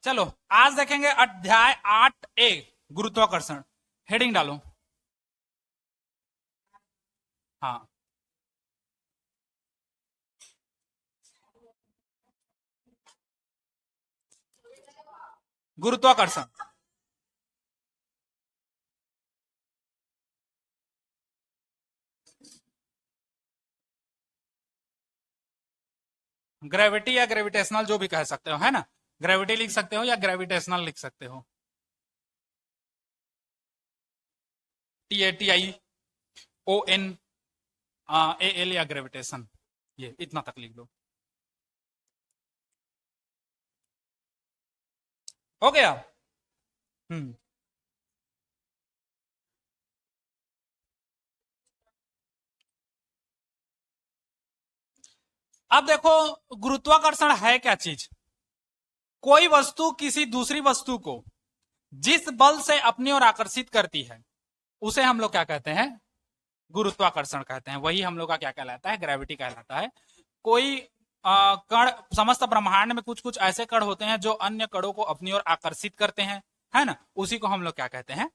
चलो आज देखेंगे अध्याय 8A गुरुत्वाकर्षण। हेडिंग डालो। हाँ, गुरुत्वाकर्षण। ग्रेविटी या ग्रेविटेशनल जो भी कह सकते हो, है ना। ग्रेविटी लिख सकते हो या ग्रेविटेशनल लिख सकते हो। TATIONAL या ग्रेविटेशन, ये इतना तक लिख दो। हो गया। हम्म अब देखो, गुरुत्वाकर्षण है क्या चीज। कोई वस्तु किसी दूसरी वस्तु को जिस बल से अपनी ओर आकर्षित करती है उसे हम लोग क्या कहते हैं, गुरुत्वाकर्षण कहते हैं। वही हम लोग का क्या कहलाता है, ग्रेविटी कहलाता है। कोई कण, समस्त ब्रह्मांड में कुछ कुछ ऐसे कण होते हैं जो अन्य कणों को अपनी ओर आकर्षित करते हैं, है ना। उसी को हम लोग क्या कहते हैं,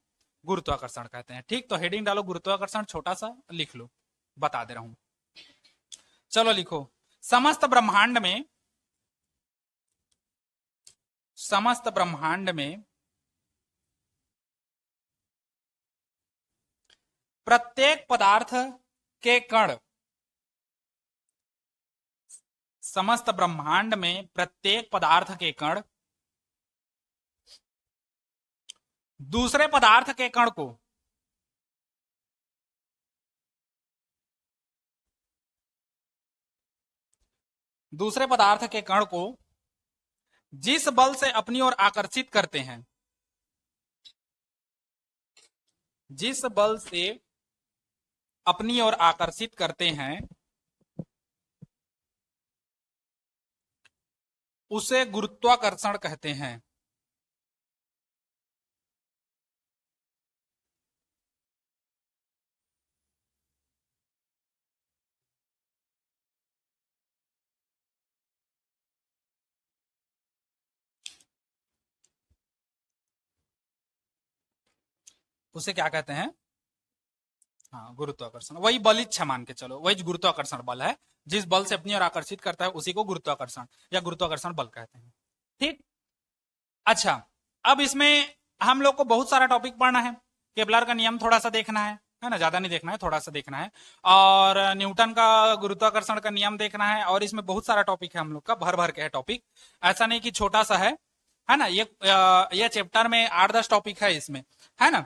गुरुत्वाकर्षण कहते हैं। ठीक, तो हेडिंग डालो गुरुत्वाकर्षण, छोटा सा लिख लो, बता दे रहा हूं। चलो लिखो, समस्त ब्रह्मांड में, समस्त ब्रह्मांड में प्रत्येक पदार्थ के कण, समस्त ब्रह्मांड में प्रत्येक पदार्थ के कण दूसरे पदार्थ के कण को दूसरे पदार्थ के कण को जिस बल से अपनी ओर आकर्षित करते हैं, जिस बल से अपनी ओर आकर्षित करते हैं उसे गुरुत्वाकर्षण कहते हैं। उसे क्या कहते हैं, हाँ, गुरुत्वाकर्षण। वही बल इच्छा मान के चलो, वही गुरुत्वाकर्षण बल है। जिस बल से अपनी ओर आकर्षित करता है उसी को गुरुत्वाकर्षण या गुरुत्वाकर्षण बल कहते हैं। ठीक, अच्छा, अब इसमें हम लोग को बहुत सारा टॉपिक पढ़ना है। केपलर का नियम थोड़ा सा देखना है ना, ज्यादा नहीं देखना है, थोड़ा सा देखना है। और न्यूटन का गुरुत्वाकर्षण का नियम देखना है। और इसमें बहुत सारा टॉपिक है हम लोग का, भर भर के है टॉपिक, ऐसा नहीं कि छोटा सा है ना। ये चैप्टर में 8-10 टॉपिक है इसमें, है ना।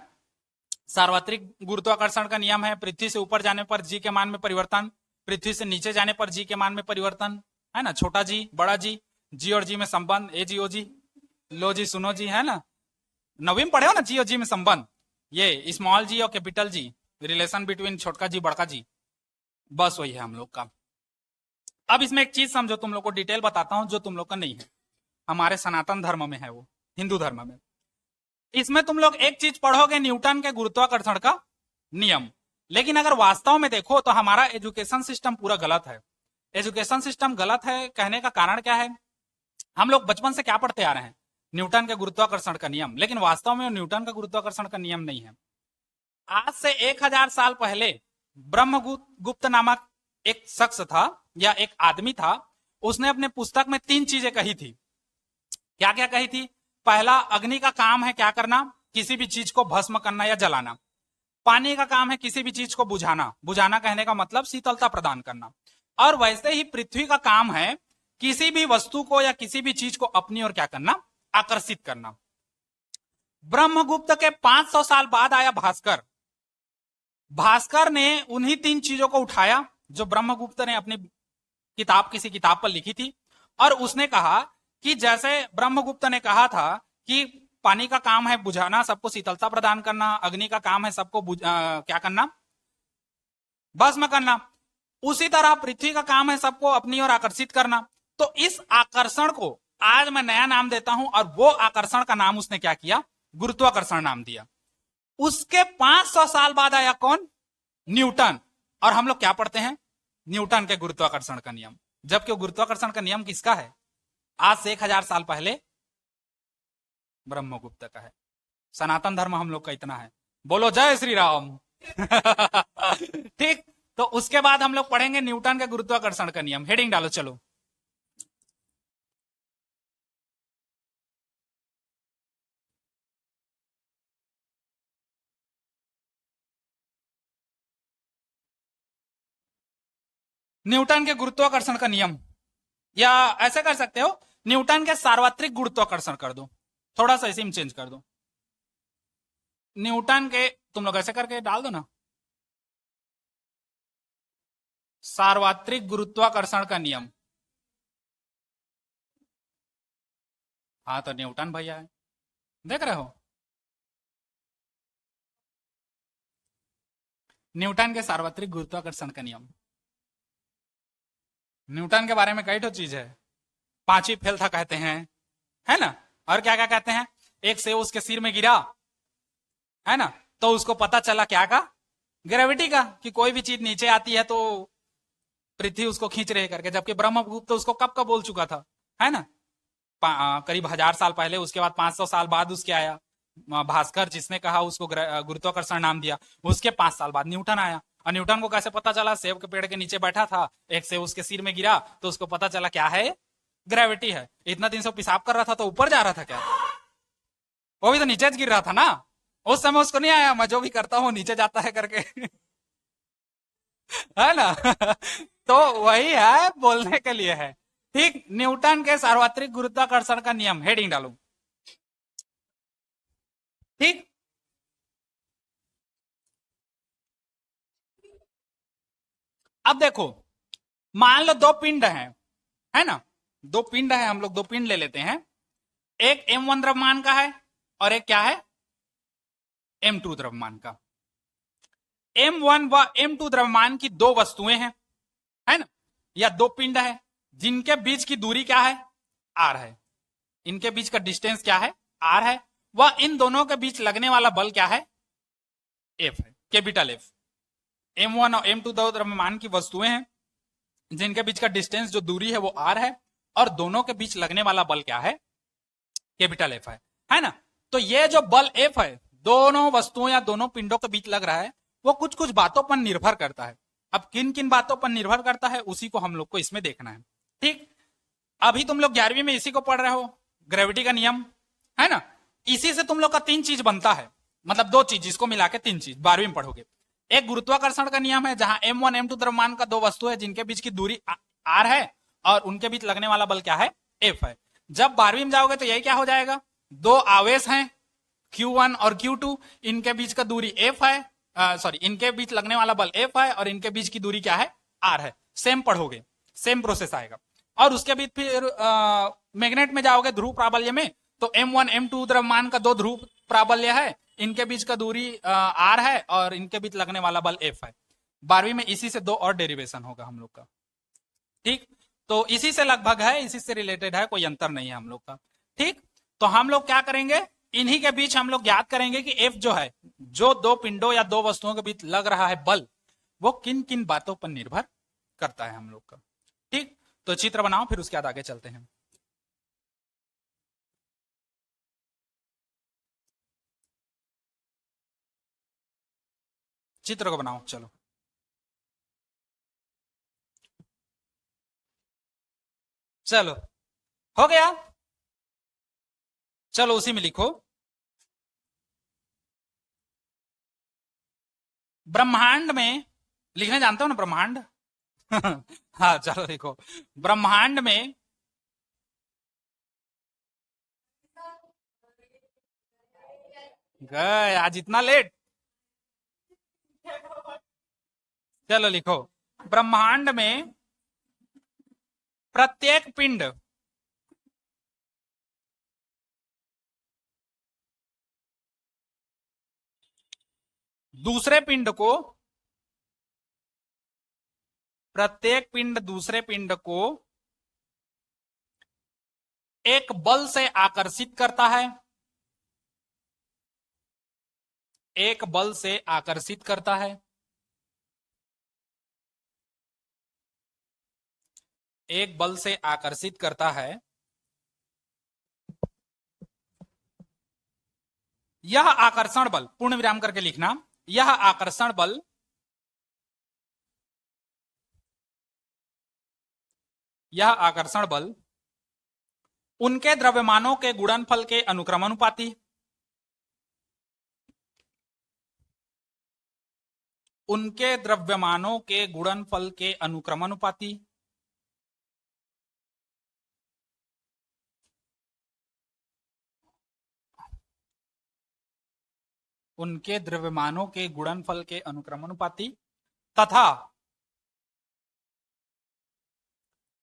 सार्वत्रिक गुरुत्वाकर्षण का नियम है, पृथ्वी से ऊपर जाने पर जी के मान में परिवर्तन, पृथ्वी से नीचे जाने पर जी के मान में परिवर्तन, है ना। छोटा जी, बड़ा जी, जी और जी में संबंध, ए जी ओ जी, लो जी सुनो जी, है ना। नवीं में पढ़े हो ना, जी और जी में संबंध, ये स्मॉल जी और कैपिटल जी, रिलेशन बिटवीन छोटका जी बड़का जी, बस वही है हम लोग का। अब इसमें एक चीज समझो, तुम लोग को डिटेल बताता हूं जो तुम लोग का नहीं है, हमारे सनातन धर्म में है, वो हिंदू धर्म में। इसमें तुम लोग एक चीज पढ़ोगे, न्यूटन के गुरुत्वाकर्षण का नियम। लेकिन अगर वास्तव में देखो तो हमारा एजुकेशन सिस्टम पूरा गलत है। एजुकेशन सिस्टम गलत है, कहने का कारण क्या है, हम लोग बचपन से क्या पढ़ते आ रहे हैं, न्यूटन के गुरुत्वाकर्षण का नियम। लेकिन वास्तव में न्यूटन का गुरुत्वाकर्षण का नियम नहीं है। आज से 1000 साल पहले ब्रह्मगुप्त नामक एक शख्स था या एक आदमी था, उसने अपने पुस्तक में 3 चीजें कही थी। क्या क्या कही थी, पहला, अग्नि का काम है क्या करना, किसी भी चीज को भस्म करना या जलाना। पानी का काम है किसी भी चीज को बुझाना, बुझाना कहने का मतलब शीतलता प्रदान करना। और वैसे ही पृथ्वी का काम है किसी भी वस्तु को या किसी भी चीज को अपनी ओर क्या करना, आकर्षित करना। ब्रह्मगुप्त के 500 साल बाद आया भास्कर। भास्कर ने उन्हीं 3 चीजों को उठाया जो ब्रह्मगुप्त ने अपनी किताब, किसी किताब पर लिखी थी। और उसने कहा कि जैसे ब्रह्मगुप्त ने कहा था कि पानी का काम है बुझाना, सबको शीतलता प्रदान करना, अग्नि का काम है सबको क्या करना, भस्म करना, उसी तरह पृथ्वी का काम है सबको अपनी ओर आकर्षित करना। तो इस आकर्षण को आज मैं नया नाम देता हूं, और वो आकर्षण का नाम उसने क्या किया, गुरुत्वाकर्षण नाम दिया। उसके 500 साल बाद आया कौन, न्यूटन। और हम लोग क्या पढ़ते हैं, न्यूटन के गुरुत्वाकर्षण का नियम। जबकि गुरुत्वाकर्षण का नियम किसका है, आज से 1000 साल पहले ब्रह्मगुप्त का है। सनातन धर्म हम लोग का इतना है। बोलो जय श्री राम। ठीक। तो उसके बाद हम लोग पढ़ेंगे न्यूटन के गुरुत्वाकर्षण का नियम। हेडिंग डालो चलो। न्यूटन के गुरुत्वाकर्षण का नियम, या ऐसे कर सकते हो न्यूटन के सार्वत्रिक गुरुत्वाकर्षण कर दो, थोड़ा सा इसी में चेंज कर दो। न्यूटन के, तुम लोग ऐसे करके डाल दो ना, सार्वत्रिक गुरुत्वाकर्षण का नियम। हाँ तो न्यूटन भैया है, देख रहे हो। न्यूटन के सार्वत्रिक गुरुत्वाकर्षण का नियम। न्यूटन के बारे में कई तो चीज है। पांचवी फेल था कहते हैं, है ना। और क्या क्या कहते हैं, एक सेब उसके सिर में गिरा, है ना, तो उसको पता चला क्या का, ग्रेविटी का, कि कोई भी चीज नीचे आती है तो पृथ्वी उसको खींच रही करके। जबकि ब्रह्मगुप्त तो उसको कब का बोल चुका था, है ना, करीब 1000 साल पहले। उसके बाद 500 साल बाद उसके आया भास्कर, जिसने कहा उसको गुरुत्वाकर्षण नाम दिया। उसके 5 साल बाद न्यूटन आया। और न्यूटन को कैसे पता चला, सेब के पेड़ के नीचे बैठा था, एक सेब उसके सिर में गिरा तो उसको पता चला क्या है, ग्रेविटी है। इतना दिन से पेशाब कर रहा था तो ऊपर जा रहा था क्या, वो भी तो नीचे गिर रहा था ना। उस समय उसको नहीं आया मैं जो भी करता हूँ नीचे जाता है करके। है ना। तो वही है, बोलने के लिए है। ठीक। न्यूटन के सार्वत्रिक गुरुत्वाकर्षण का नियम, हेडिंग डालू। ठीक। अब देखो, मान लो दो पिंड हैं, है ना, दो पिंड है, हम लोग दो पिंड ले लेते हैं। एक m1 द्रव्यमान का है और एक क्या है, m2 द्रव्यमान का। m1 व m2 द्रव्यमान की दो वस्तुएं हैं, है ना, या दो पिंड है जिनके बीच की दूरी क्या है, r है। इनके बीच का डिस्टेंस क्या है, r है। वह इन दोनों के बीच लगने वाला बल क्या है, F है, कैपिटल F। m1 और m2 दो द्रव्यमान की वस्तुएं हैं जिनके बीच का डिस्टेंस, जो दूरी है, वो r है, और दोनों के बीच लगने वाला बल क्या है, कैपिटल F है ना। तो ये जो बल F है, दोनों वस्तुओं या दोनों पिंडों के बीच लग रहा है, वो कुछ कुछ बातों पर निर्भर करता है। अब किन किन बातों पर निर्भर करता है उसी को हम लोग को इसमें देखना है। ठीक। अभी तुम लोग 11वीं में इसी को पढ़ रहे हो, ग्रेविटी का नियम, है ना। इसी से तुम लोग का तीन चीज बनता है, मतलब दो चीज, जिसको मिला के तीन चीज 12वीं में पढ़ोगे। एक गुरुत्वाकर्षण का नियम है, जहां m1 m2 द्रव्यमान का दो वस्तु है जिनके बीच की दूरी r है और उनके बीच लगने वाला बल क्या है, F है। जब 12वीं में जाओगे तो यही क्या हो जाएगा, दो आवेश हैं Q1 और Q2, इनके बीच का दूरी F है, सॉरी, इनके बीच लगने वाला बल F है और इनके बीच की दूरी क्या है, R है। सेम पढ़ोगे, सेम प्रोसेस आएगा। और उसके बीच फिर मैग्नेट में जाओगे, ध्रुव प्राबल्य में, तो m1 m2 द्रव्यमान का दो ध्रुव प्राबल्य है, इनके बीच का दूरी r है और इनके बीच लगने वाला बल F है। 12वीं में इसी से दो और डेरिवेशन होगा हम लोग का। ठीक। तो इसी से लगभग है, इसी से रिलेटेड है, कोई अंतर नहीं है हम लोग का। ठीक। तो हम लोग क्या करेंगे, इन्हीं के बीच हम लोग ज्ञात करेंगे कि F जो है, जो दो पिंडों या दो वस्तुओं के बीच लग रहा है बल, वो किन किन बातों पर निर्भर करता है हम लोग का। ठीक। तो चित्र बनाओ, फिर उसके बाद आगे चलते हैं। चित्र को बनाओ चलो। चलो, हो गया। चलो उसी में लिखो, ब्रह्मांड में, लिखने जानते हो ना ब्रह्मांड। हाँ चलो लिखो, ब्रह्मांड में गए आज इतना लेट। चलो लिखो, ब्रह्मांड में प्रत्येक पिंड दूसरे पिंड को, प्रत्येक पिंड दूसरे पिंड को एक बल से आकर्षित करता है, एक बल से आकर्षित करता है, एक बल से आकर्षित करता है, यह आकर्षण बल, पूर्ण विराम करके लिखना, यह आकर्षण बल उनके द्रव्यमानों के गुणनफल के अनुक्रमानुपाती, उनके द्रव्यमानों के गुणनफल के अनुक्रमानुपाती, उनके द्रव्यमानों के गुणनफल के अनुक्रमानुपाती तथा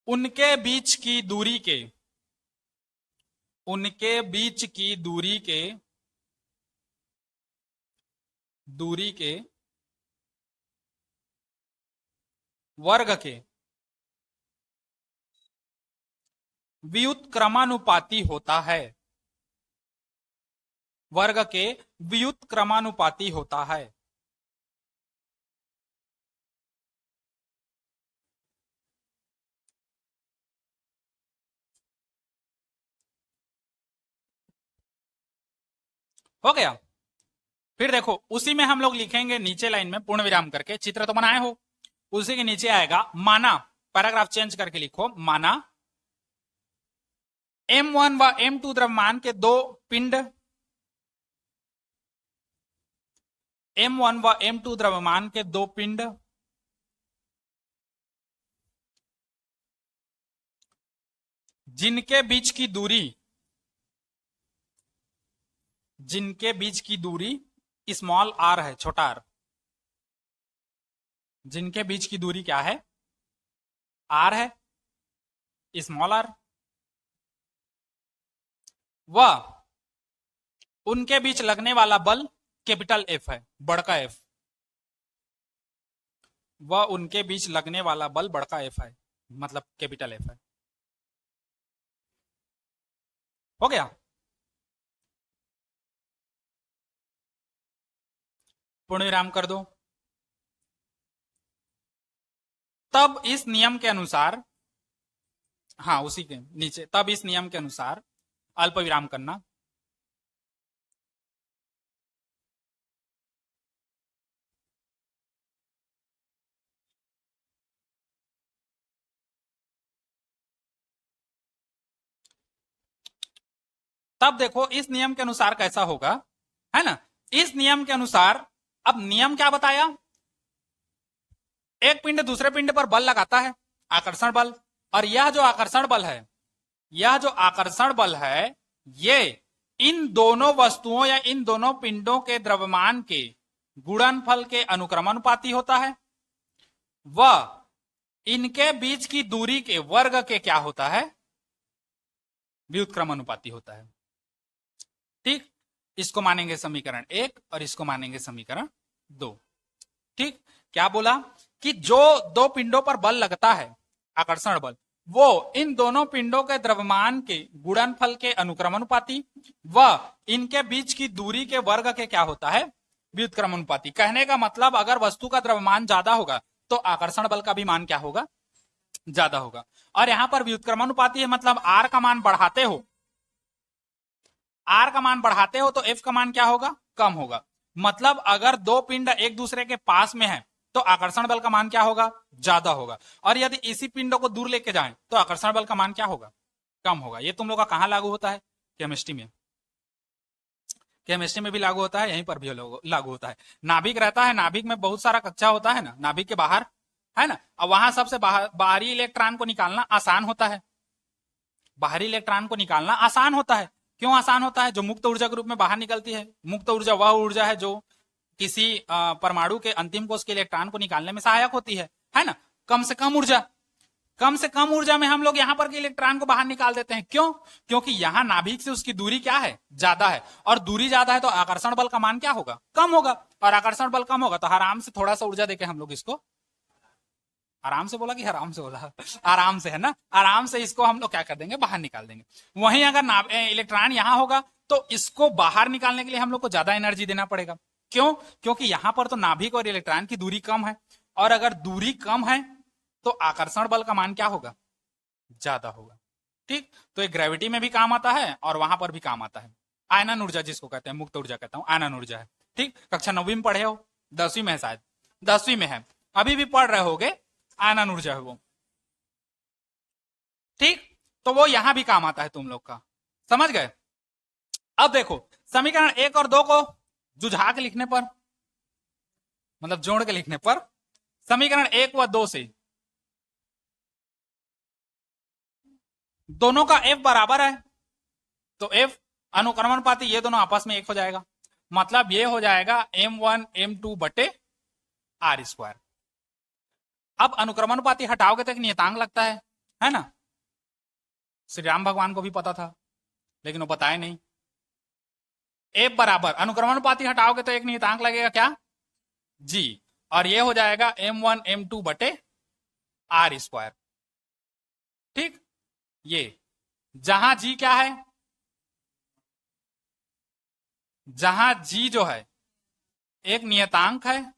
उनके बीच की दूरी के, उनके बीच की दूरी के वर्ग के व्युत्क्रमानुपाती होता है, वर्ग के व्युत्क्रमानुपाती होता है। हो गया। फिर देखो उसी में हम लोग लिखेंगे नीचे लाइन में पूर्ण विराम करके, चित्र तो बनाए हो, उसी के नीचे आएगा माना, पैराग्राफ चेंज करके लिखो, माना M1 व M2 द्रव्यमान के दो पिंड, M1 व M2 द्रव्यमान के दो पिंड जिनके बीच की दूरी स्मॉल r है, छोटा r, जिनके बीच की दूरी क्या है, r है, स्मॉल r, व उनके बीच लगने वाला बल कैपिटल F है, बड़का F, व उनके बीच लगने वाला बल बड़का F है, मतलब कैपिटल F है। हो गया। पूर्ण विराम कर दो। तब इस नियम के अनुसार, हाँ उसी के नीचे, तब इस नियम के अनुसार अल्प विराम करना, तब देखो इस नियम के अनुसार कैसा होगा, है ना। इस नियम के अनुसार, अब नियम क्या बताया, एक पिंड दूसरे पिंड पर बल लगाता है, आकर्षण बल, और यह जो आकर्षण बल है, यह जो आकर्षण बल है, ये इन दोनों वस्तुओं या इन दोनों पिंडों के द्रव्यमान के गुणनफल के अनुक्रमानुपाती होता है, व इनके बीच की दूरी के वर्ग के क्या होता है, व्युत्क्रमानुपाती होता है। ठीक, इसको मानेंगे समीकरण 1 और इसको मानेंगे समीकरण 2। ठीक, क्या बोला कि जो दो पिंडों पर बल लगता है, आकर्षण बल, वो इन दोनों पिंडों के द्रव्यमान के गुणनफल के अनुक्रमानुपाती व इनके बीच की दूरी के वर्ग के क्या होता है, व्युत्क्रमानुपाती। कहने का मतलब अगर वस्तु का द्रव्यमान ज्यादा होगा तो आकर्षण बल का भी मान क्या होगा, ज्यादा होगा। और यहां पर व्युत्क्रमानुपाती है, मतलब आर का मान बढ़ाते हो, आर का मान बढ़ाते हो तो एफ का मान क्या होगा, कम होगा। मतलब अगर दो पिंड एक दूसरे के पास में है तो आकर्षण बल का मान क्या होगा, ज्यादा होगा, और यदि इसी पिंडों को दूर लेके जाएं तो आकर्षण बल का मान क्या होगा, कम होगा। ये तुम लोग का कहां लागू होता है, केमिस्ट्री में, केमिस्ट्री में भी लागू होता है, यहीं पर भी लागू होता है। नाभिक रहता है, नाभिक में बहुत सारा कक्षा होता है ना, नाभिक के बाहर, है ना, और वहां सबसे बाहरी इलेक्ट्रॉन को निकालना आसान होता है, बाहरी इलेक्ट्रॉन को निकालना आसान होता है। क्यों आसान होता है, जो मुक्त ऊर्जा के रूप में बाहर निकलती है। मुक्त ऊर्जा वह ऊर्जा है जो किसी परमाणु के अंतिम कोश के इलेक्ट्रॉन को निकालने में सहायक होती है ना। कम से कम ऊर्जा में हम लोग यहां पर के इलेक्ट्रॉन को बाहर निकाल देते हैं। क्यों, क्योंकि यहां नाभिक से उसकी दूरी क्या है, ज्यादा है, और दूरी ज्यादा है तो आकर्षण बल का मान क्या होगा, कम होगा, और आकर्षण बल कम होगा तो आराम से थोड़ा सा ऊर्जा देके हम लोग इसको, आराम से बोला कि हराम से बोला, आराम से, है ना, आराम से इसको हम लोग क्या कर देंगे, बाहर निकाल देंगे। वहीं अगर इलेक्ट्रॉन यहां होगा तो इसको बाहर निकालने के लिए हम लोग को ज्यादा एनर्जी देना पड़ेगा। क्यों, क्योंकि यहां पर तो नाभिक और इलेक्ट्रॉन की दूरी कम है, और अगर दूरी कम है तो आकर्षण बल का मान क्या होगा, ज्यादा होगा। ठीक, तो ये ग्रेविटी में भी काम आता है और वहां पर भी काम आता है। आयनन ऊर्जा जिसको कहते हैं, मुक्त ऊर्जा कहता हूं, आयनन ऊर्जा है। ठीक, कक्षा 9वीं में पढ़े हो, 10वीं में है शायद, 10वीं में है, अभी भी पढ़ रहे होगे, आयनन ऊर्जा है वो। ठीक, तो वो यहां भी काम आता है तुम लोग का, समझ गए। अब देखो समीकरण 1 और 2 को जुझा के लिखने पर, मतलब जोड़ के लिखने पर, समीकरण 1 व 2 से दोनों का F बराबर है, तो F अनुक्रमणपाती, ये दोनों आपस में एक हो जाएगा, मतलब ये हो जाएगा m1 m2 बटे r स्क्वायर। अब अनुक्रमणपाती हटाओगे तो एक नियतांक लगता है ना, श्री राम भगवान को भी पता था लेकिन वो बताए नहीं। F बराबर अनुक्रमणपाती हटाओगे तो एक नियतांक लगेगा क्या, g, और ये हो जाएगा m1 m2 बटे r स्क्वायर। ठीक, ये जहां g क्या है, जहां g जो है एक नियतांक है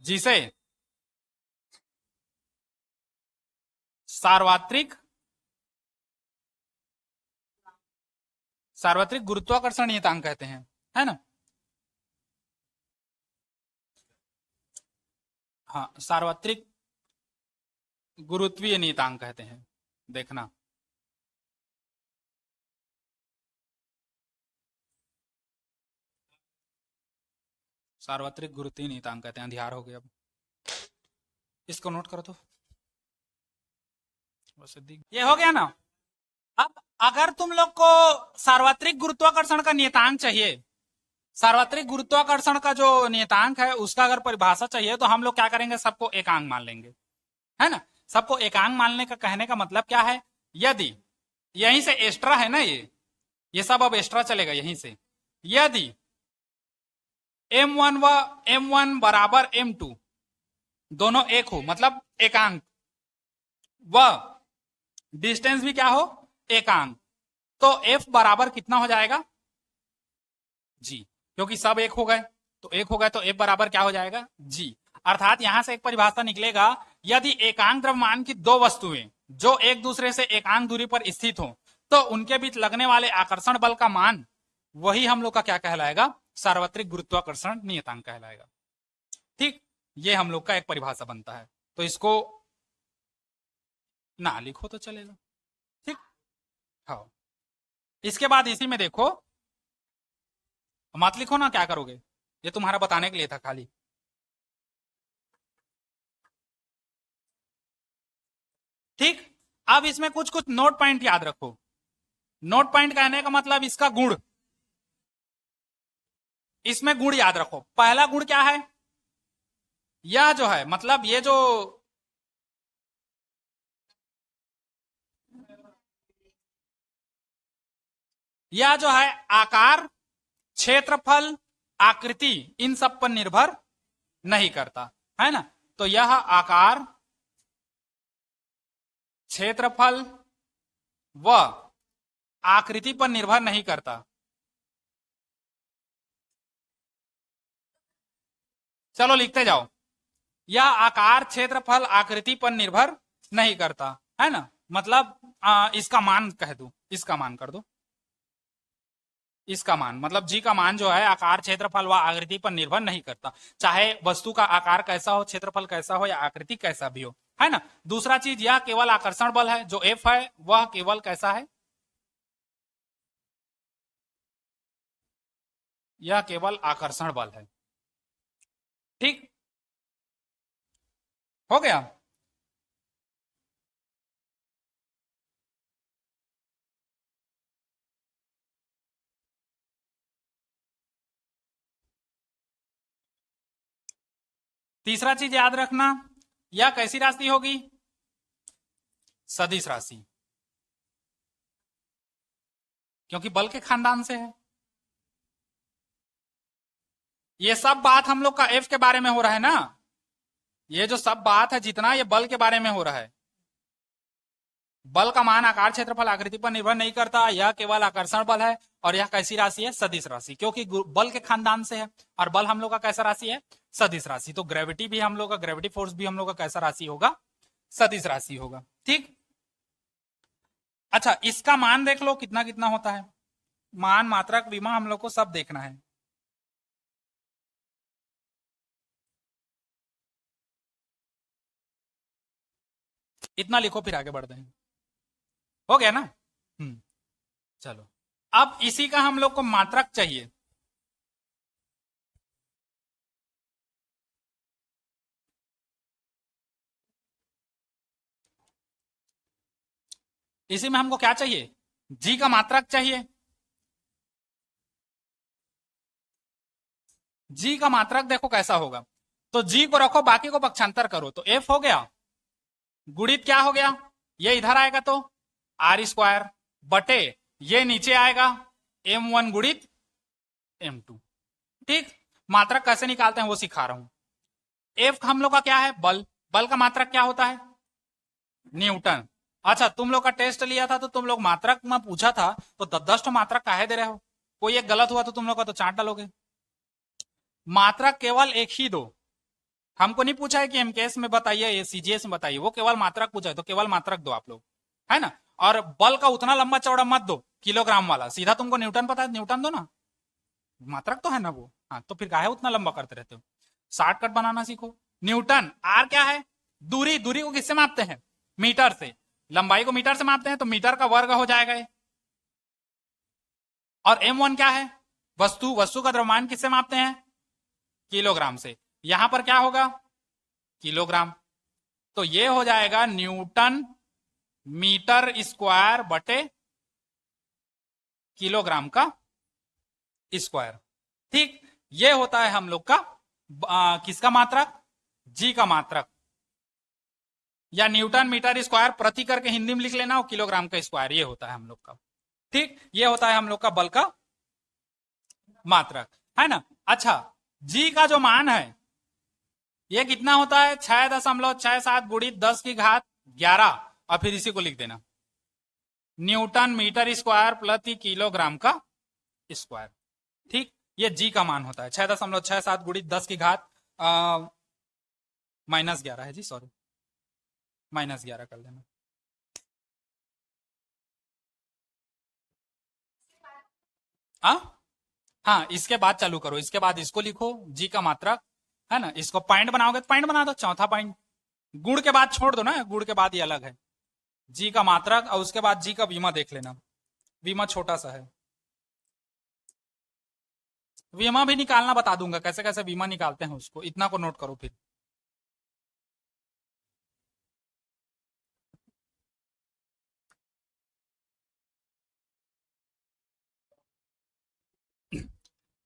जिसे सार्वत्रिक गुरुत्वाकर्षण नियतांक कहते हैं, है ना। हाँ, सार्वत्रिक गुरुत्वीय नियतांक कहते हैं, देखना। सार्वत्रिक गुरुत्वीय नियतांक कहते हैं, ध्यान हो गया। अब इसको नोट करो तो ये हो गया ना। अब अगर तुम लोग को सार्वत्रिक गुरुत्वाकर्षण का नियतांक चाहिए, सार्वत्रिक गुरुत्वाकर्षण का जो नियतांक है उसका अगर परिभाषा चाहिए, तो हम लोग क्या करेंगे, सबको एकांक मान लेंगे, है ना। सबको एकांक मानने का कहने का मतलब क्या है, यदि यहीं से एक्स्ट्रा है ना, ये सब अब एक्स्ट्रा चलेगा यहीं से, यदि m1 व m1 बराबर m2 दोनों एक हो, मतलब एकांक, व डिस्टेंस भी क्या हो, एकांक, तो f बराबर कितना हो जाएगा, g, क्योंकि सब एक हो गए, तो एक हो गए तो f बराबर क्या हो जाएगा, g। अर्थात यहां से एक परिभाषा निकलेगा, यदि एकांक द्रव्यमान की दो वस्तुएं जो एक दूसरे से एकांक दूरी पर स्थित हो, तो उनके बीच लगने वाले आकर्षण बल का मान, वही हम लोग का क्या कहलाएगा, सार्वत्रिक गुरुत्वाकर्षण नियतांक कहलाएगा। ठीक, ये हम लोग का एक परिभाषा बनता है, तो इसको ना लिखो तो चलेगा। ठीक, हाँ, इसके बाद इसी में देखो, मत लिखो ना, क्या करोगे, ये तुम्हारा बताने के लिए था खाली। ठीक, अब इसमें कुछ कुछ नोट पॉइंट याद रखो। नोट पॉइंट कहने का मतलब इसका गुण, इसमें गुण याद रखो। पहला गुण क्या है, यह जो है, मतलब ये जो है आकार, क्षेत्रफल, आकृति, इन सब पर निर्भर नहीं करता, है ना। तो यह आकार, क्षेत्रफल व आकृति पर निर्भर नहीं करता। चलो लिखते जाओ, यह आकार, क्षेत्रफल, आकृति पर निर्भर नहीं करता, है ना। मतलब इसका मान कह दो, इसका मान कर दो, इसका मान मतलब जी का मान जो है आकार, क्षेत्रफल व आकृति पर निर्भर नहीं करता, चाहे वस्तु का आकार कैसा हो, क्षेत्रफल कैसा हो या आकृति कैसा भी हो, है ना। दूसरा चीज, यह केवल आकर्षण बल है, जो F है वह केवल कैसा है, यह केवल आकर्षण बल है। ठीक, हो गया। तीसरा चीज याद रखना, यह कैसी राशि होगी, सदिश राशि, क्योंकि बल के खानदान से है। ये सब बात हम लोग का F के बारे में हो रहा है ना, ये जो सब बात है जितना, ये बल के बारे में हो रहा है। बल का मान आकार, क्षेत्रफल, आकृति पर निर्भर नहीं करता, यह केवल आकर्षण बल है। और यह कैसी राशि है, सदिश राशि, क्योंकि बल के खानदान से है, और बल हम लोग का कैसा राशि है, सदिश राशि। तो ग्रेविटी भी हम लोग का, ग्रेविटी फोर्स भी हम लोग का कैसा राशि होगा, सदिश राशि होगा। ठीक, अच्छा, इसका मान देख लो कितना कितना होता है। मान, मात्रक, विमा हम लोग को सब देखना है। इतना लिखो फिर आगे बढ़ते हैं। हो गया ना? चलो, अब इसी का हम लोग को मात्रक चाहिए। इसी में हमको क्या चाहिए? जी का मात्रक चाहिए। जी का मात्रक देखो कैसा होगा। तो जी को रखो, बाकी को पक्षांतर करो, तो एफ हो गया, गुणित क्या हो गया, ये इधर आएगा तो आर स्क्वायर बटे ये नीचे आएगा m1 गुणित m2। ठीक, मात्रक कैसे निकालते हैं वो सिखा रहा हूं। एफ हम लोग का क्या है? बल। बल का मात्रक क्या होता है? न्यूटन। अच्छा, तुम लोग का टेस्ट लिया था तो तुम लोग मात्रक में पूछा था, तो 10 मात्रक काहे दे रहे हो? कोई एक गलत हुआ तो तुम लोग का तो चाट डालोगे। मात्रक केवल एक ही दो। हमको नहीं पूछा है कि एमकेएस में बताइए, ये सीजीएस में बताइए, वो केवल मात्रक पूछा है, तो केवल मात्रक दो आप लोग, है ना। और बल का उतना लंबा चौड़ा मत दो किलोग्राम वाला, सीधा तुमको न्यूटन पता है, न्यूटन दो ना, मात्रक तो है ना वो। हाँ, तो फिर काहे उतना लंबा करते रहते हो? शॉर्टकट बनाना सीखो। न्यूटन, आर क्या है? दूरी। दूरी को किससे मापते हैं? मीटर से। लंबाई को मीटर से मापते हैं, तो मीटर का वर्ग हो जाएगा ये। और m1 क्या है? वस्तु। वस्तु का द्रव्यमान किससे मापते हैं? किलोग्राम से। यहां पर क्या होगा? किलोग्राम। तो ये हो जाएगा न्यूटन मीटर स्क्वायर बटे किलोग्राम का स्क्वायर। ठीक, ये होता है हम लोग का किसका मात्रक? जी का मात्रक। या न्यूटन मीटर स्क्वायर प्रति करके हिंदी में लिख लेना, और किलोग्राम का स्क्वायर, ये होता है हम लोग का। ठीक, ये होता है हम लोग का बल का मात्रक, है ना। अच्छा, जी का जो मान है ये कितना होता है? 6.67 गुणित 10 की घात 11, और फिर इसी को लिख देना, न्यूटन मीटर स्क्वायर प्रति किलोग्राम का स्क्वायर। ठीक, ये जी का मान होता है 6.67 गुणित 10 की घात -11 है जी, सॉरी, -11 कर देना। हाँ हाँ, इसके बाद चालू करो, इसके बाद इसको लिखो, जी का मात्रक, है ना। इसको पॉइंट बनाओगे तो पॉइंट बना दो, चौथा पॉइंट। गुण के बाद छोड़ दो ना, गुण के बाद ये अलग है। जी का मात्रक, और उसके बाद जी का विमा देख लेना, विमा छोटा सा है। विमा भी निकालना बता दूंगा, कैसे कैसे विमा निकालते हैं उसको, इतना को नोट करो फिर।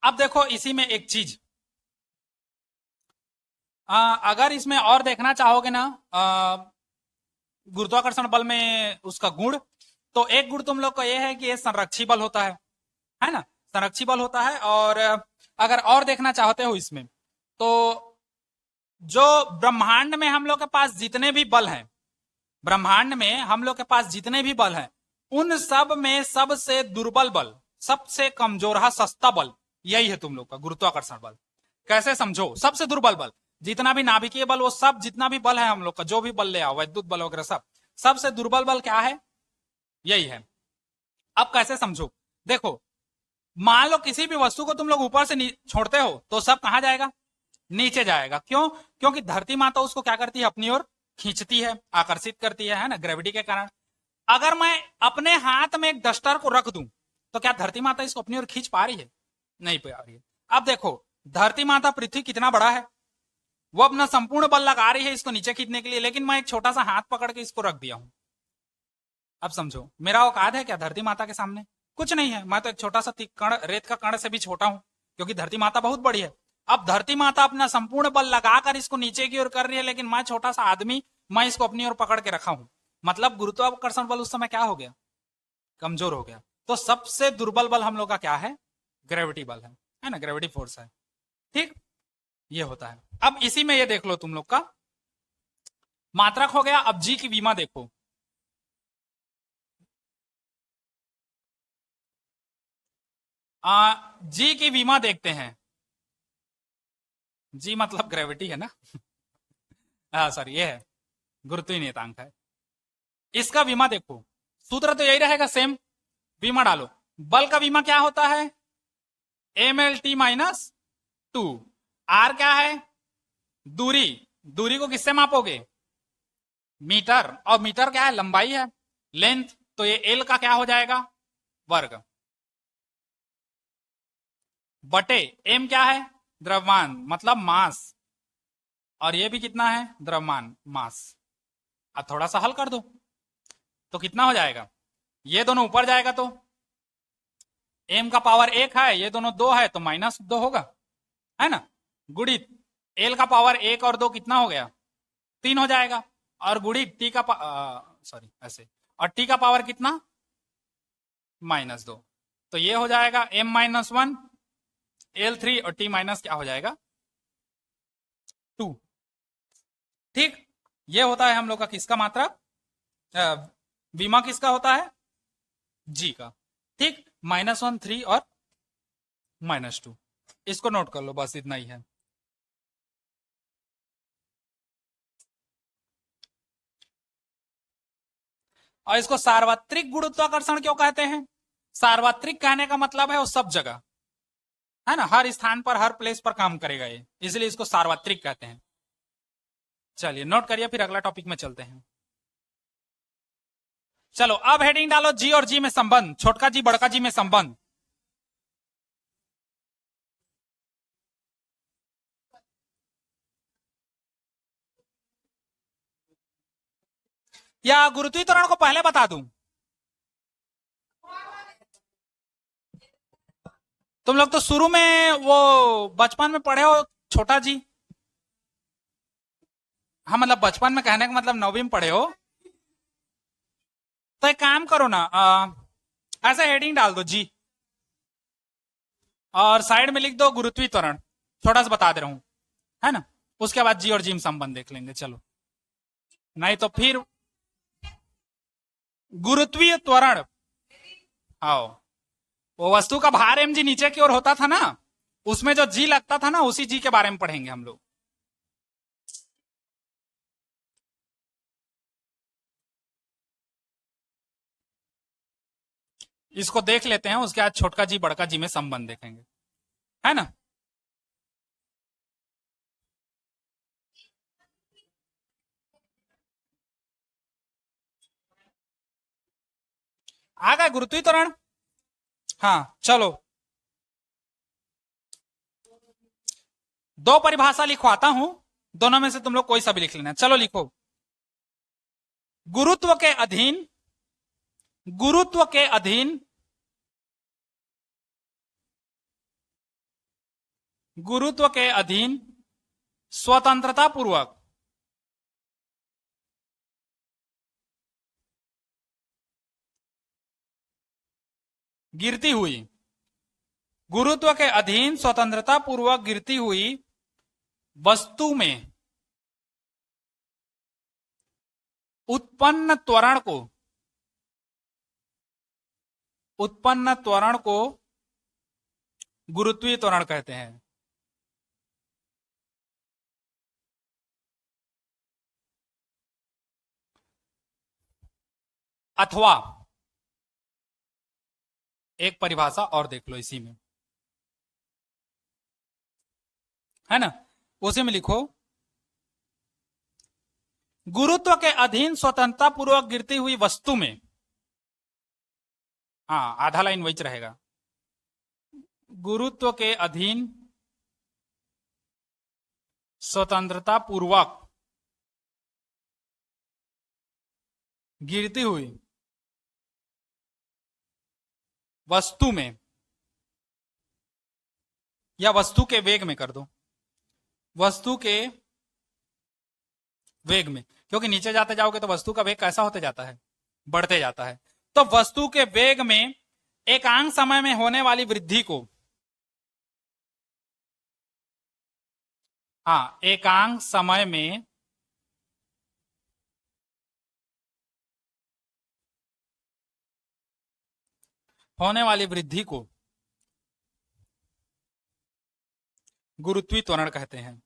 अब देखो इसी में एक चीज, अगर इसमें और देखना चाहोगे ना, गुरुत्वाकर्षण बल में उसका गुण, तो एक गुण तुम लोग का ये है कि ये संरक्षी बल होता है ना, संरक्षी बल होता है। और अगर और देखना चाहते हो इसमें, तो जो ब्रह्मांड में हम लोग के पास जितने भी बल हैं, ब्रह्मांड में हम लोग के पास जितने भी बल हैं, उन सब में सबसे दुर्बल बल, सबसे कमजोर सस्ता बल यही है तुम लोग का गुरुत्वाकर्षण बल। कैसे समझो? सबसे दुर्बल बल, जितना भी नाभिकीय बल, वो सब जितना भी बल है हम लोग का, जो भी बल ले आओ, वैद्युत बल वगैरह सब, सबसे दुर्बल बल क्या है? यही है। अब कैसे समझो? देखो, मान लो किसी भी वस्तु को तुम लोग ऊपर से छोड़ते हो, तो सब कहां जाएगा? नीचे जाएगा। क्यों? क्योंकि धरती माता उसको क्या करती है? अपनी ओर खींचती है, आकर्षित करती है ना, ग्रेविटी के कारण। अगर मैं अपने हाथ में एक डस्टर को रख दूं, तो क्या धरती माता इसको अपनी ओर खींच पा रही है? नहीं पा रही है। अब देखो, धरती माता पृथ्वी कितना बड़ा है, वो अपना संपूर्ण बल लगा रही है इसको नीचे खींचने के लिए, लेकिन मैं एक छोटा सा हाथ पकड़ के इसको रख दिया हूं। अब समझो, मेरा औकात है क्या धरती माता के सामने? कुछ नहीं है, मैं तो एक छोटा सा कण, रेत का कण से भी छोटा हूं, क्योंकि धरती माता बहुत बड़ी है। अब धरती माता अपना संपूर्ण बल लगाकर इसको नीचे की ओर कर रही है, लेकिन मैं छोटा सा आदमी, मैं इसको अपनी ओर पकड़ के रखा हूं। मतलब गुरुत्वाकर्षण बल उस समय क्या हो गया? कमजोर हो गया। तो सबसे दुर्बल बल हम लोग का क्या है? ग्रेविटी बल है ना, ग्रेविटी फोर्स है। ठीक, ये होता है। अब इसी में ये देख लो तुम लोग का मात्रक हो गया। अब जी की विमा देखो, जी की विमा देखते हैं। जी मतलब ग्रेविटी है ना हाँ सॉरी, ये है गुरुत्वीय नियतांक है। इसका विमा देखो, सूत्र तो यही रहेगा सेम। बीमा डालो, बल का बीमा क्या होता है, mlt माइनस 2। आर क्या है, दूरी, दूरी को किससे मापोगे, मीटर, और मीटर क्या है, लंबाई है, लेंथ, तो ये एल का क्या हो जाएगा, वर्ग, बटे एम क्या है, द्रव्यमान मतलब मास, और ये भी कितना है, द्रव्यमान मास। अब थोड़ा सा हल कर दो तो कितना हो जाएगा, ये दोनों ऊपर जाएगा तो एम का पावर 1 है, ये दोनों 2 है तो -2 होगा, है ना, गुणित एल का पावर 1 और 2 कितना हो गया, 3 हो जाएगा, और गुणित टी का सॉरी ऐसे, और टी का पावर कितना, -2, तो ये हो जाएगा m-1 L3 और t माइनस क्या हो जाएगा 2। ठीक, ये होता है हम लोग का किसका मात्रा, बीमा किसका होता है, जी का। ठीक, -1 3 और -2, इसको नोट कर लो, बस इतना ही है। और इसको सार्वत्रिक गुरुत्वाकर्षण क्यों कहते हैं, सार्वत्रिक कहने का मतलब है वो सब जगह, है ना, हर स्थान पर हर प्लेस पर काम करेगा ये, इसलिए इसको सार्वत्रिक कहते हैं। चलिए नोट करिए, फिर अगला टॉपिक में चलते हैं। चलो अब हेडिंग डालो, जी और जी में संबंध, छोटका जी बड़का जी में संबंध। या गुरुत्वीय त्वरण को पहले बता दूं, तुम लोग तो शुरू में वो बचपन में पढ़े हो छोटा जी, हाँ मतलब बचपन में कहने का मतलब 9वीं में पढ़े हो, तो एक काम करो ना, ऐसे हेडिंग डाल दो जी, और साइड में लिख दो गुरुत्वीय त्वरण, छोटा सा बता दे रहा हूं, है ना, उसके बाद जी और जी में संबंध देख लेंगे। चलो, नहीं तो फिर गुरुत्वीय त्वरण, आओ, वो वस्तु का भार mg नीचे की ओर होता था ना, उसमें जो जी लगता था ना, उसी जी के बारे में पढ़ेंगे हम लोग। इसको देख लेते हैं, उसके बाद छोटका जी बड़का जी में संबंध देखेंगे, है ना। आ गए गुरुत्वीय त्वरण, हाँ चलो, दो परिभाषा लिखवाता हूं, दोनों में से तुम लोग कोई सा भी लिख लेना। चलो लिखो, गुरुत्व के अधीन, गुरुत्व के अधीन, गुरुत्व के अधीन स्वतंत्रता पूर्वक गिरती हुई, गुरुत्व के अधीन स्वतंत्रता पूर्वक गिरती हुई वस्तु में उत्पन्न त्वरण को, उत्पन्न त्वरण को गुरुत्वीय त्वरण कहते हैं। अथवा एक परिभाषा और देख लो इसी में, है ना, उसी में लिखो, गुरुत्व के अधीन स्वतंत्रता पूर्वक गिरती हुई वस्तु में, हाँ आधा लाइन वही रहेगा, गुरुत्व के अधीन स्वतंत्रता पूर्वक गिरती हुई वस्तु में, या वस्तु के वेग में कर दो, वस्तु के वेग में, क्योंकि नीचे जाते जाओगे तो वस्तु का वेग कैसा होते जाता है, बढ़ते जाता है, तो वस्तु के वेग में एकांक समय में होने वाली वृद्धि को, हाँ एकांक समय में होने वाली वृद्धि को गुरुत्वीय त्वरण कहते हैं।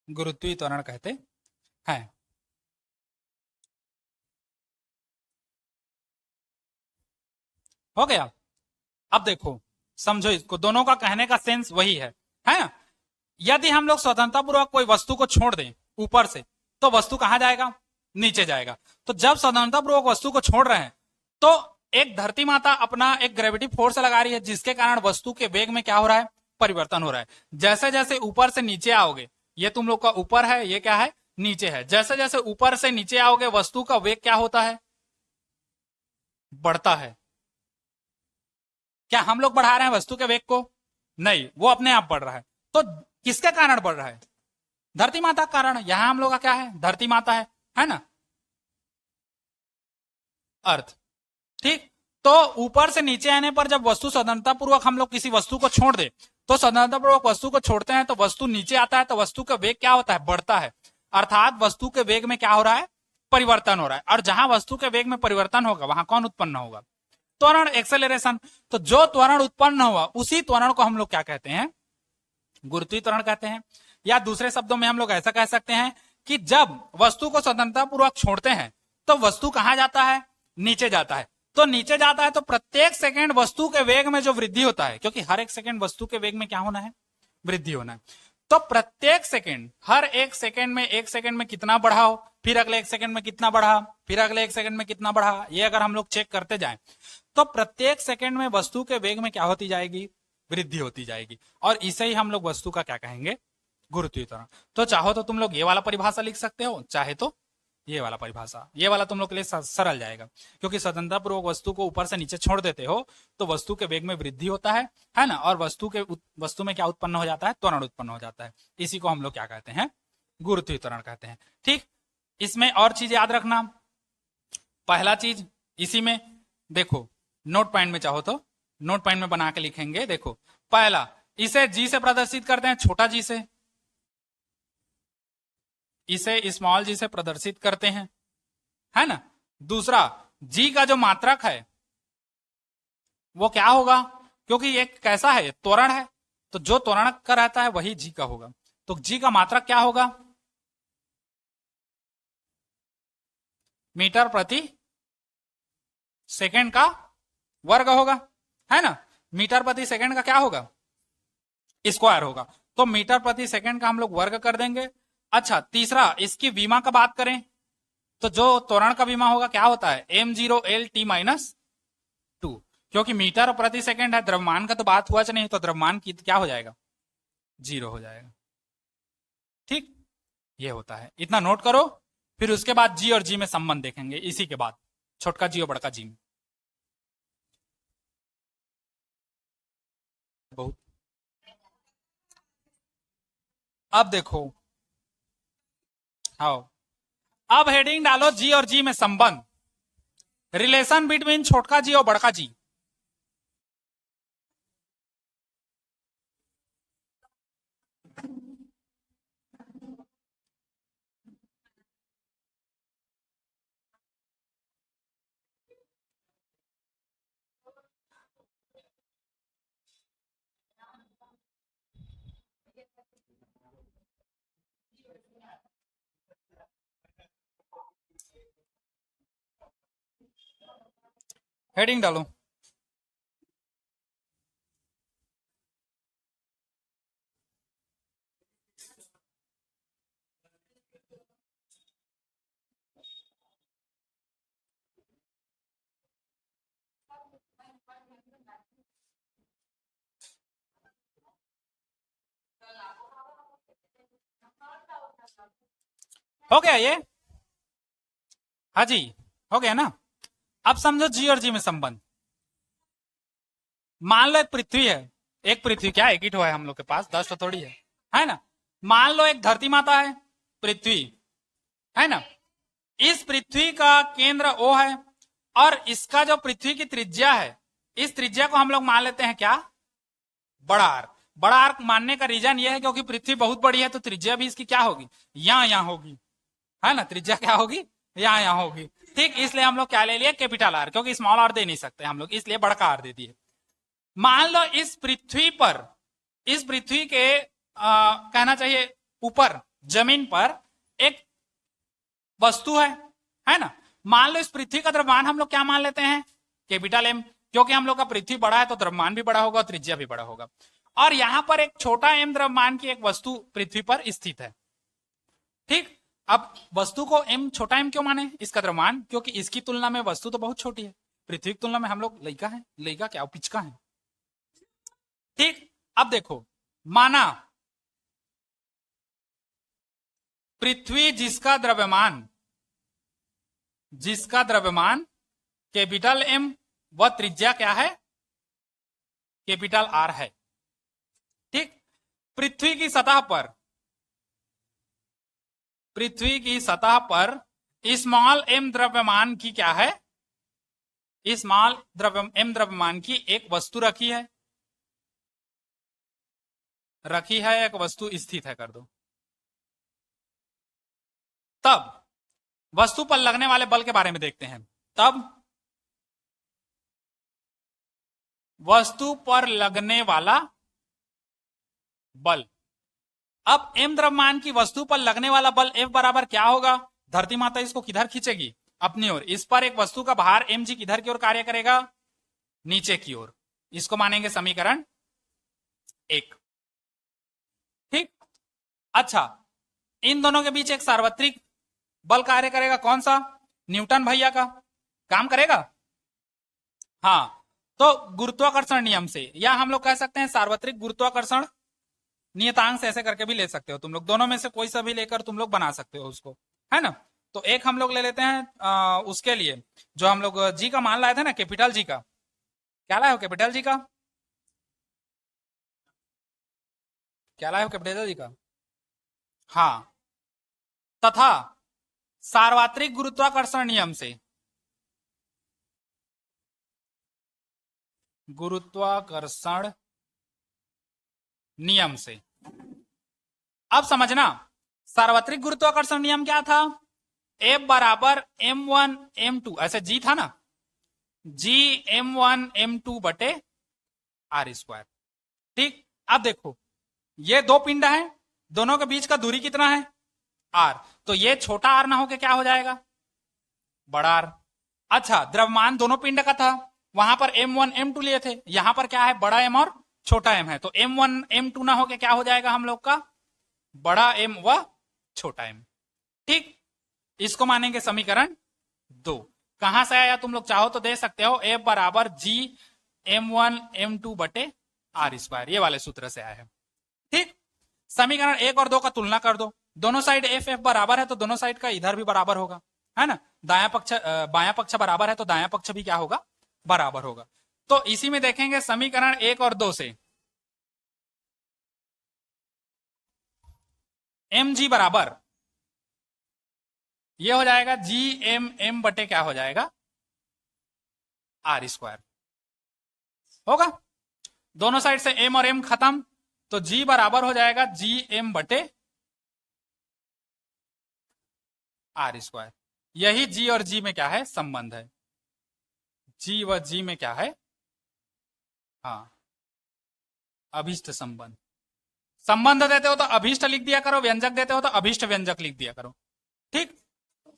गुरुत्वीय त्वरण कहते हैं। हो गया। अब देखो, समझो इसको, दोनों का कहने का सेंस वही है ना। यदि हम लोग स्वतंत्रता पूर्वक कोई वस्तु को छोड़ दें ऊपर से, तो वस्तु कहां जाएगा? नीचे जाएगा। तो जब स्वतंत्रता पूर्वक वस्तु को छोड़ रहे हैं, तो एक धरती माता अपना एक ग्रेविटी फोर्स लगा रही है, जिसके कारण वस्तु के वेग में क्या हो रहा है? परिवर्तन हो रहा है। जैसे जैसे ऊपर से नीचे आओगे, ये तुम लोग का ऊपर है, ये क्या है? नीचे है। जैसे जैसे ऊपर से नीचे आओगे, वस्तु का वेग क्या होता है? बढ़ता है। क्या हम लोग बढ़ा रहे हैं वस्तु के वेग को? नहीं, वो अपने आप बढ़ रहा है। तो किसके कारण बढ़ रहा है? धरती माता का कारण। यहां हम लोग का क्या है? धरती माता है ना, अर्थ। ठीक। तो ऊपर से नीचे आने पर जब वस्तु स्वतंत्रता पूर्वक हम लोग किसी वस्तु को छोड़ दे, तो स्वतंत्रता पूर्वक वस्तु को छोड़ते हैं तो वस्तु नीचे आता है, तो वस्तु का वेग क्या होता है? बढ़ता है। अर्थात वस्तु के वेग में क्या हो रहा है? परिवर्तन हो रहा है। और जहां वस्तु के वेग में परिवर्तन होगा, वहां कौन उत्पन्न होगा? त्वरण, एक्सेलरेशन। तो जो त्वरण उत्पन्न हुआ, उसी त्वरण को हम लोग क्या कहते हैं? गुरुत्वीय त्वरण कहते हैं। या दूसरे शब्दों में हम लोग ऐसा कह सकते हैं कि जब वस्तु को स्वतंत्रता पूर्वक छोड़ते हैं, तो वस्तु कहां जाता है? नीचे जाता है। तो नीचे जाता है, तो प्रत्येक सेकंड वस्तु के वेग में जो वृद्धि होता है, क्योंकि हर एक सेकंड वस्तु के वेग में क्या होना है? वृद्धि होना है। तो प्रत्येक सेकंड, हर एक सेकंड में, एक सेकंड में कितना बढ़ाओ, फिर अगले एक सेकंड में कितना बढ़ा, फिर अगले एक सेकंड में कितना बढ़ा, ये अगर हम लोग चेक करते जाएं, तो प्रत्येक सेकंड में वस्तु के वेग में क्या होती जाएगी? वृद्धि होती जाएगी। और इसे ही हम लोग वस्तु का क्या कहेंगे? गुरुत्वीय त्वरण। तो चाहो तो तुम लोग ये वाला परिभाषा लिख सकते हो, चाहे तो ये वाला परिभाषा। ये वाला तुम लोग के लिए सरल जाएगा, क्योंकि स्वतंत्रता पूर्वक वस्तु को ऊपर से नीचे छोड़ देते हो, तो वस्तु के वेग में वृद्धि होता है ना। और वस्तु में क्या उत्पन्न हो जाता है? त्वरण उत्पन्न हो जाता है। इसी को हम लोग क्या कहते हैं? गुरुत्वीय त्वरण कहते हैं। ठीक। इसमें और चीज याद रखना। पहला चीज इसी में देखो, नोट पॉइंट में चाहो तो नोट पॉइंट में बना के लिखेंगे। देखो, पहला, इसे जी से प्रदर्शित करते हैं, छोटा जी से। इसे स्मॉल जी से प्रदर्शित करते हैं, है ना। दूसरा, जी का जो मात्रक है वो क्या होगा? क्योंकि ये कैसा है? त्वरण है, तो जो त्वरण का रहता है वही जी का होगा। तो जी का मात्रक क्या होगा? मीटर प्रति सेकंड का वर्ग होगा, है ना। मीटर प्रति सेकंड का क्या होगा? स्क्वायर होगा। तो मीटर प्रति सेकंड का हम लोग वर्ग कर देंगे। अच्छा, तीसरा, इसकी विमा का बात करें, तो जो त्वरण का विमा होगा क्या होता है? m0L_t-2। क्योंकि मीटर प्रति सेकंड है, द्रव्यमान का तो बात हुआ नहीं, तो द्रव्यमान की क्या हो जाएगा? 0 हो जाएगा। ठीक, ये होता है। इतना नोट करो। फिर उसके बाद जी और जी में संबंध देखेंगे, इसी के बाद छोटका जी और बड़का जी में। बहुत। अब देखो, हाँ, अब हेडिंग डालो जी और जी में संबंध, रिलेशन बिटवीन छोटका जी और बड़का जी। हेडिंग डालो। हो गया ये? हाँ जी, हो गया ना। अब समझो जी और जी में संबंध। मान लो एक पृथ्वी है, एक पृथ्वी, क्या एक ही ठो है हम लोग के पास, 10 तो थोड़ी है ना। मान लो एक धरती माता है, पृथ्वी, है ना। इस पृथ्वी का केंद्र O है, और इसका जो पृथ्वी की त्रिज्या है, इस त्रिज्या को हम लोग मान लेते हैं क्या? बड़ा आर। बड़ा आर मानने का रीजन ये है क्योंकि पृथ्वी बहुत बड़ी है, तो त्रिज्या भी इसकी क्या होगी? यहां होगी, है ना। त्रिज्या क्या होगी? यहां होगी। ठीक, इसलिए हम लोग क्या ले लिए? कैपिटल आर, क्योंकि स्मॉल आर दे नहीं सकते हम लोग, इसलिए बड़का आर दे दिए। मान लो इस पृथ्वी पर, इस पृथ्वी के कहना चाहिए ऊपर, जमीन पर एक वस्तु है ना। मान लो इस पृथ्वी का द्रव्यमान हम लोग क्या मान लेते हैं, कैपिटल एम, क्योंकि हम लोग का पृथ्वी बड़ा है तो द्रव्यमान भी बड़ा होगा और त्रिज्या भी बड़ा होगा। और यहां पर एक छोटा एम द्रव्यमान की एक वस्तु पृथ्वी पर स्थित है। ठीक, अब वस्तु को एम छोटा एम क्यों माने इसका द्रव्यमान, क्योंकि इसकी तुलना में वस्तु तो बहुत छोटी है, पृथ्वी की तुलना में हम लोग लइका है, लइका क्या पिचका है। ठीक, अब देखो, माना पृथ्वी जिसका द्रव्यमान कैपिटल एम व त्रिज्या क्या है, कैपिटल आर है। ठीक, पृथ्वी की सतह पर स्मॉल एम द्रव्यमान की क्या है, स्मॉल एम द्रव्यमान की एक वस्तु रखी है, एक वस्तु स्थित है कर दो। तब वस्तु पर लगने वाले बल के बारे में देखते हैं। तब वस्तु पर लगने वाला बल, अब एम द्रव्यमान की वस्तु पर लगने वाला बल F बराबर क्या होगा, धरती माता इसको किधर खींचेगी, अपनी ओर। इस पर एक वस्तु का भार mg किधर की ओर कार्य करेगा, नीचे की ओर। इसको मानेंगे समीकरण 1। ठीक, अच्छा, इन दोनों के बीच एक सार्वत्रिक बल कार्य करेगा, कौन सा, न्यूटन भैया का काम करेगा। हाँ, तो गुरुत्वाकर्षण नियम से, या हम लोग कह सकते हैं सार्वत्रिक गुरुत्वाकर्षण नियतांक से, ऐसे करके भी ले सकते हो तुम लोग, दोनों में से कोई सा भी लेकर तुम लोग बना सकते हो उसको, है ना। तो एक हम लोग ले लेते हैं उसके लिए जो हम लोग जी का मान लाए थे ना, कैपिटल जी का, क्या लाए हो कैपिटल जी का, क्या लाए हो कैपिटल जी का। हाँ, तथा सार्वत्रिक गुरुत्वाकर्षण नियम से, गुरुत्वाकर्षण नियम से, अब समझना सार्वत्रिक गुरुत्वाकर्षण नियम क्या था, F बराबर m1 m2, ऐसे जी था ना, जी m1 m2 बटे आर स्क्वायर। ठीक, अब देखो ये दो पिंड हैं, दोनों के बीच का दूरी कितना है, आर, तो ये छोटा आर ना होके क्या हो जाएगा, बड़ा आर। अच्छा, द्रव्यमान दोनों पिंड का था, वहां पर m1 m2 लिए थे, यहां पर क्या है, बड़ा एम और छोटा एम है, तो m1 m2 ना होके क्या हो जाएगा हम लोग का, बड़ा एम व छोटा एम। ठीक, इसको मानेंगे समीकरण 2। कहां से आया, तुम लोग चाहो तो दे सकते हो, F बराबर जी m1 m2 बटे आर स्क्वायर, ये वाले सूत्र से आया है। ठीक, समीकरण 1 और 2 का तुलना कर दो, दोनों साइड एफ एफ बराबर है तो दोनों साइड का इधर भी बराबर होगा, है ना। दाया पक्ष बायां पक्ष बराबर है तो दाया पक्ष भी क्या होगा, बराबर होगा। तो इसी में देखेंगे समीकरण 1 और 2 से एम जी बराबर, ये हो जाएगा जी एम एम बटे क्या हो जाएगा, आर स्क्वायर होगा। दोनों साइड से एम और एम खत्म, तो जी बराबर हो जाएगा जी एम बटे आर स्क्वायर। यही जी और जी में क्या है, संबंध है, जी व जी में क्या है, हाँ, अभिष्ट संबंध। संबंध देते हो तो अभिष्ट लिख दिया करो, व्यंजक देते हो तो अभिष्ट व्यंजक लिख दिया करो। ठीक,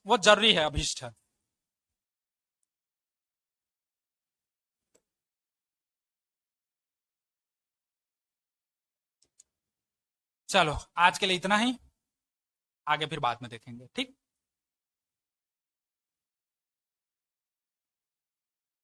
वो जरूरी है, अभिष्ट है। चलो आज के लिए इतना ही, आगे फिर बाद में देखेंगे। ठीक।